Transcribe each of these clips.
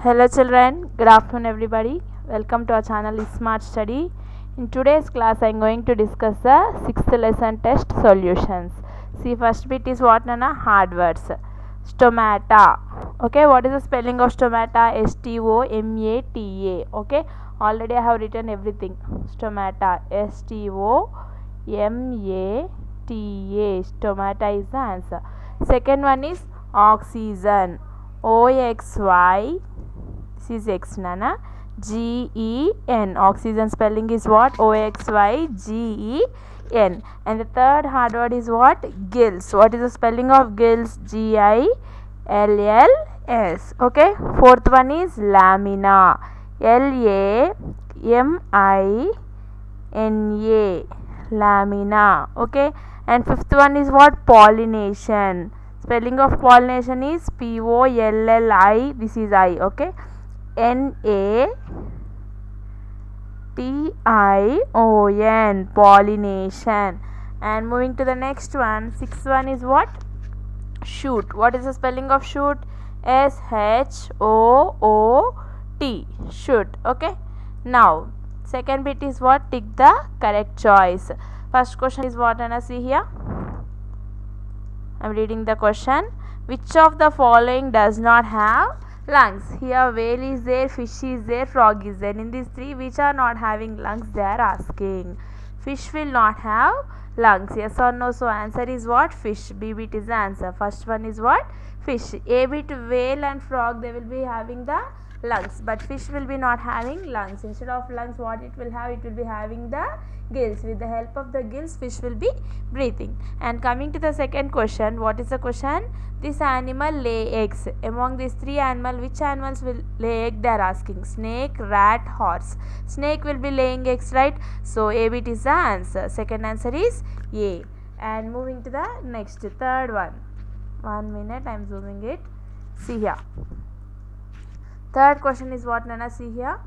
Hello children, good afternoon everybody. Welcome to our channel Smart Study. In today's class I am going to discuss the 6th lesson test solutions. See, first bit is what Nana? Hard words. Stomata. Okay, what is the spelling of stomata? Stomata. Okay, already I have written everything. Stomata. Stomata. Stomata is the answer. Second one is oxygen. Oxy. This is X Nana. Gen. Oxygen spelling is what? Oxygen. And the third hard word is what? Gills. What is the spelling of gills? Gills. Okay. Fourth one is lamina. Lamina. Lamina. Okay. And fifth one is what? Pollination. Spelling of pollination is Polli. This is I. Okay. Nation. Pollination. And moving to the next one, sixth one is what? Shoot. What is the spelling of shoot? Shoot. Shoot. Okay. Now second bit is what? Tick the correct choice. First question is what? Anna, see here. I am reading the question. Which of the following does not have lungs? Here whale is there, fish is there, frog is there. In these three, which are not having lungs, they are asking. Fish will not have lungs. Yes or no? So answer is what? Fish. B bit is the answer. First one is what? Fish. A bit, whale and frog, they will be having the lungs, but fish will be not having lungs. Instead of lungs, what it will have? It will be having the gills. With the help of the gills, fish will be breathing. And coming to the second question, what is the question? This animal lay eggs. Among these three animals, which animals will lay egg? They are asking. Snake, rat, horse. Snake will be laying eggs, right? So A bit is the answer. Second answer is A. And moving to the next, third one. 1 minute, I am zooming it. See here. Third question is what, Nana? See here.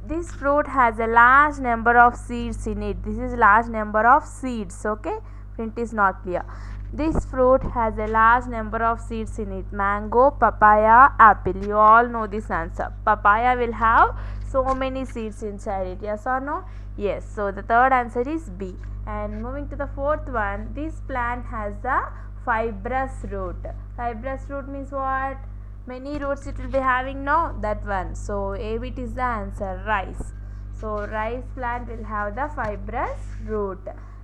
This fruit has a large number of seeds in it. This is large number of seeds. Okay, print is not clear. This fruit has a large number of seeds in it. Mango, papaya, apple. You all know this answer. Papaya will have so many seeds inside it. Yes or no? Yes. So the third answer is B. And moving to the fourth one, this plant has the fibrous root. Fibrous root means what? Many roots it will be having, no? That one. So A bit is the answer. Rice. So rice plant will have the fibrous root.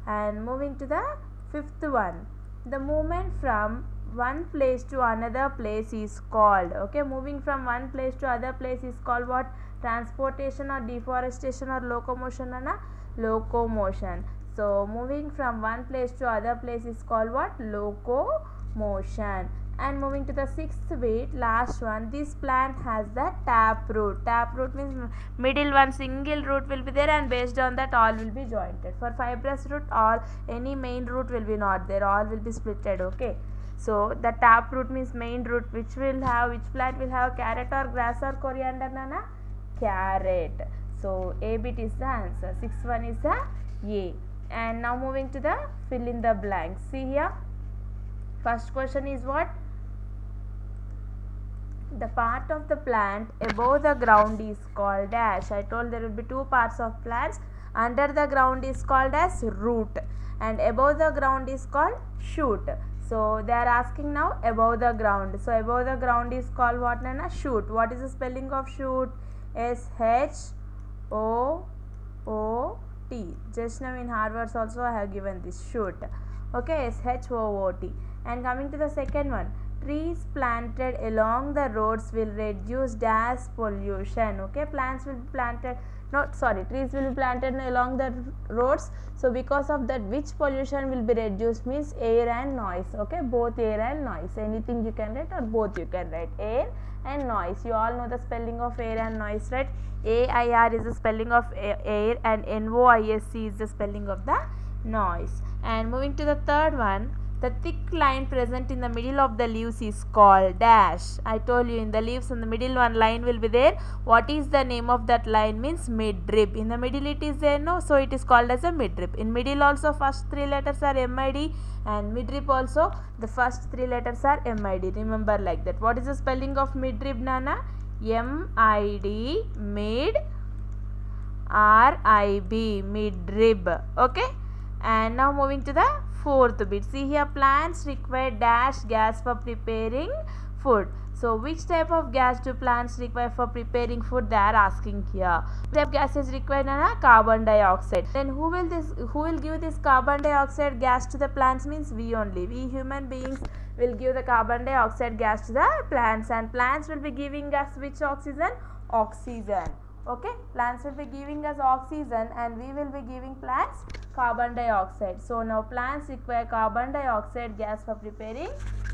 And moving to the fifth one, the movement from one place to another place is called. Okay, moving from one place to other place is called what? Transportation or deforestation or locomotion, Anna? Locomotion. So moving from one place to other place is called what? Locomotion. And moving to the sixth bit, last one, this plant has the tap root. Tap root means middle one single root will be there, and based on that all will be jointed. For fibrous root, all any main root will be not there, all will be splitted. Okay, so the tap root means main root. Which plant will have carrot or grass or coriander, Nana? Carrot. So A bit is the answer. Sixth one is the A. And now moving to the fill in the blanks. See here. First question is what? The part of the plant above the ground is called dash. I told there will be two parts of plants. Under the ground is called as root, and above the ground is called shoot. So they are asking now above the ground. So above the ground is called what, Nana? Shoot. What is the spelling of shoot? Shoot. Just now in Harvard's also I have given this shoot. Okay, shoot. And coming to the second one, trees planted along the roads will reduce dash pollution. Okay, trees will be planted along the roads. So because of that, which pollution will be reduced? Means air and noise. Okay, both air and noise. Anything you can write, or both you can write. Air and noise. You all know the spelling of air and noise, right? AIR is the spelling of air, and NOISE is the spelling of the noise. And moving to the third one, The thick line present in the middle of the leaves is called dash. I told you in the leaves in the middle one line will be there. What is the name of that line? Means midrib. In the middle it is there, no? So it is called as a midrib. In middle also first three letters are MID, and midrib also the first three letters are MID. Remember like that. What is the spelling of midrib, Nana? MID, mid, RIB, midrib. Okay. And now moving to the fourth bit. See here, plants require dash gas for preparing food. So which type of gas do plants require for preparing food? They are asking here. Which type of gas is required? Carbon dioxide. Then who will give this carbon dioxide gas to the plants? Means we only. We human beings will give the carbon dioxide gas to the plants, and plants will be giving us which oxygen? Oxygen. Okay, plants will be giving us oxygen and we will be giving plants carbon dioxide. So now plants require carbon dioxide gas for preparing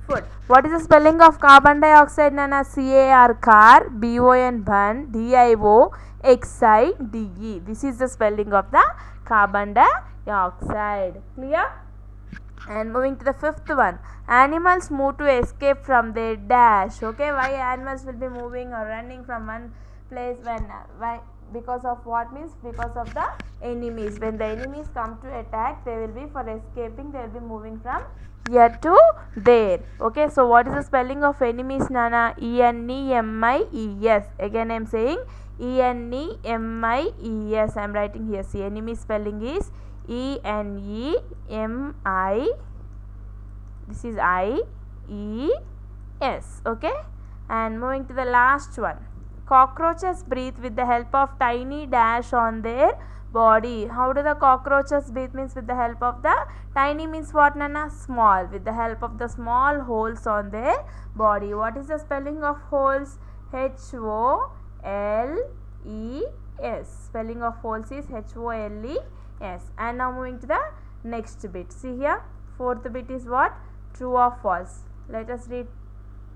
food. What is the spelling of carbon dioxide, Nana? CAR, car, BON, bun, DIOXIDE. This is the spelling of the carbon dioxide. Clear? And moving to the fifth one. Animals move to escape from their dash. Okay, why animals will be moving or running from one place? Why? Because of what? Means because of the enemies. When the enemies come to attack, they will be, for escaping, they will be moving from here to there. Okay, so what is the spelling of enemies, Nana? ENEMIES. Again I am saying ENEMIES. I am writing here. See, enemy spelling is ENEMI. This is IES. Okay, and moving to the last one. Cockroaches breathe with the help of tiny dash on their body. How do the cockroaches breathe? Means with the help of the tiny, means what, Nana? Small. With the help of the small holes on their body. What is the spelling of holes? HOLES. Spelling of holes is HOLES. And now moving to the next bit. See here, fourth bit is what? True or false. Let us read.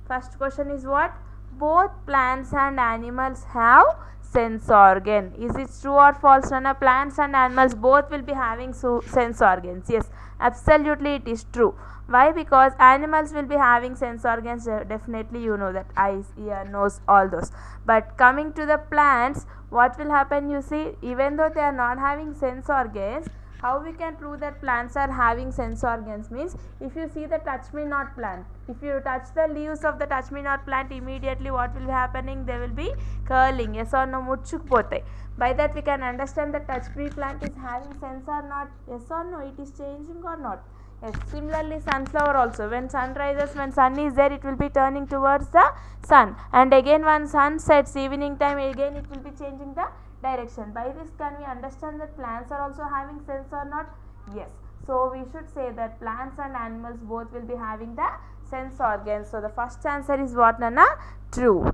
First question is what? Both plants and animals have sense organ. Is it true or false, Nana? Plants and animals both will be having sense organs. Yes, absolutely it is true. Why? Because animals will be having sense organs, definitely you know that, eyes, ear, nose, all those. But coming to the plants, what will happen? You see, even though they are not having sense organs, how we can prove that plants are having sense organs? Means if you see the touch me not plant, if you touch the leaves of the touch me not plant, immediately what will be happening? They will be curling. Yes or no? Muchukpotai. By that we can understand that touch me plant is having sense or not. Yes or no? It is changing or not? Yes. Similarly, sunflower also, when sun rises, when sun is there, it will be turning towards the sun, and again when sun sets, evening time, again it will be changing the direction. By this, can we understand that plants are also having sense or not? Yes. So we should say that plants and animals both will be having the sense organs. So the first answer is what, Nana? True.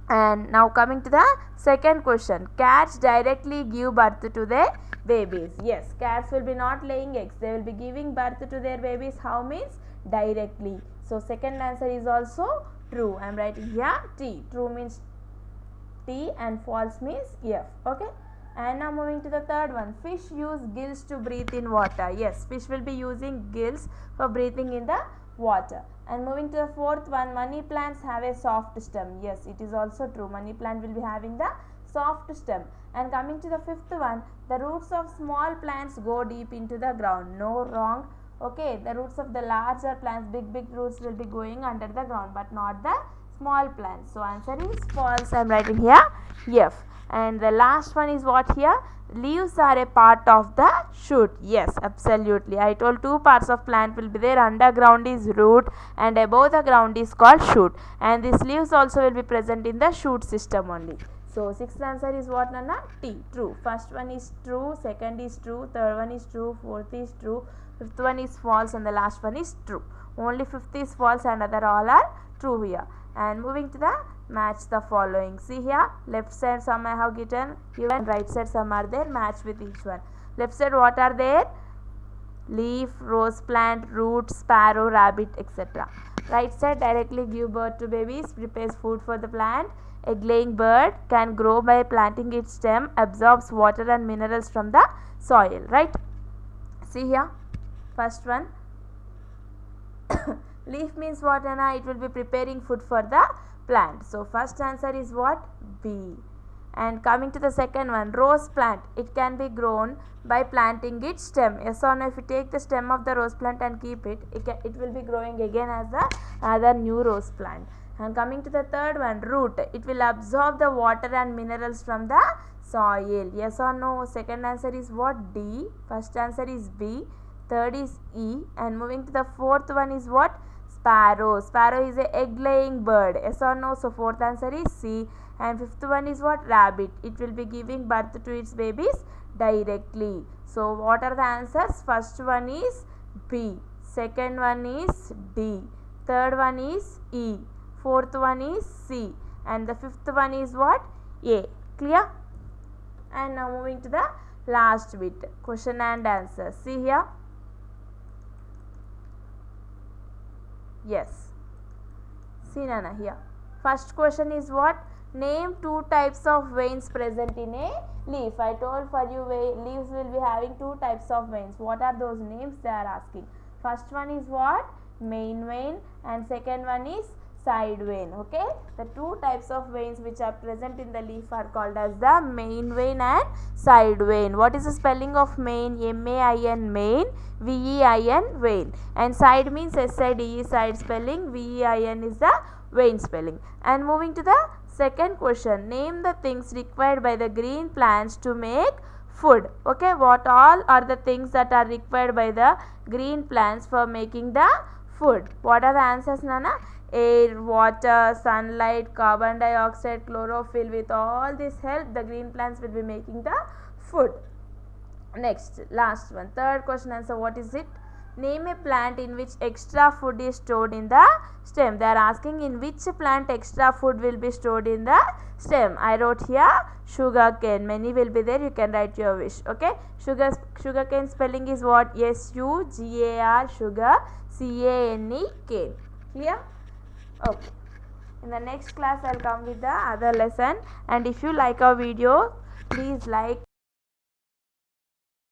And now coming to the second question. Cats directly give birth to their babies. Yes, cats will be not laying eggs. They will be giving birth to their babies. How? Means directly. So second answer is also true. I am writing here T. True means T and false means F. Okay. And now moving to the third one. Fish use gills to breathe in water. Yes, fish will be using gills for breathing in the water. And moving to the fourth one. Money plants have a soft stem. Yes, it is also true. Money plant will be having the soft stem. And coming to the fifth one. The roots of small plants go deep into the ground. No, wrong. Okay, the roots of the larger plants, big roots will be going under the ground, but not the small plants. So answer is false. I am writing here F. And the last one is what here? Leaves are a part of the shoot. Yes, absolutely. I told two parts of plant will be there. Underground is root and above the ground is called shoot. And these leaves also will be present in the shoot system only. So sixth answer is what, Nana? T. True. First one is true, second is true, third one is true, fourth is true, fifth one is false, and the last one is true. Only fifth is false and other all are true here. And moving to the match the following. See here, left side some I have given, right side some are there, match with each one. Left side what are there? Leaf, rose plant, root, sparrow, rabbit, etc. Right side directly give birth to babies, prepares food for the plant. Egg-laying bird can grow by planting its stem, absorbs water and minerals from the soil. Right? See here, first one. Leaf means what, Anna? It will be preparing food for the plant. So first answer is what? B. And coming to the second one, rose plant. It can be grown by planting its stem. Yes or no? If you take the stem of the rose plant and keep it, it will be growing again as another new rose plant. And coming to the third one, root. It will absorb the water and minerals from the soil. Yes or no? Second answer is what? D. First answer is B. Third is E. And moving to the fourth one is what? Sparrow. Sparrow is a egg laying bird. Yes or no? So fourth answer is C. And fifth one is what? Rabbit. It will be giving birth to its babies directly. So what are the answers? First one is B. Second one is D. Third one is E. Fourth one is C. And the fifth one is what? A. Clear? And now moving to the last bit. Question and answer. See here. Yes. See Nana here. First question is what? Name two types of veins present in a leaf. I told for you leaves will be having two types of veins. What are those names they are asking? First one is what? Main vein, and second one is side vein. Okay, the two types of veins which are present in the leaf are called as the main vein and side vein. What is the spelling of main? M-A-I-N, main. V-E-I-N, vein. And side means S-I-D-E, side spelling. V-E-I-N is the vein spelling. And moving to the second question, name the things required by the green plants to make food. Okay, what all are the things that are required by the green plants for making the food? What are the answers, Nana? Air, water, sunlight, carbon dioxide, chlorophyll. With all this help, the green plants will be making the food. Next, last one, third question answer. What is it? Name a plant in which extra food is stored in the stem. They are asking in which plant extra food will be stored in the stem. I wrote here sugarcane. Many will be there. You can write your wish. Okay. Sugarcane spelling is what? S-U-G-A-R, sugar, C-A-N-E, cane. Clear? Okay. In the next class, I will come with the other lesson. And if you like our video, please like,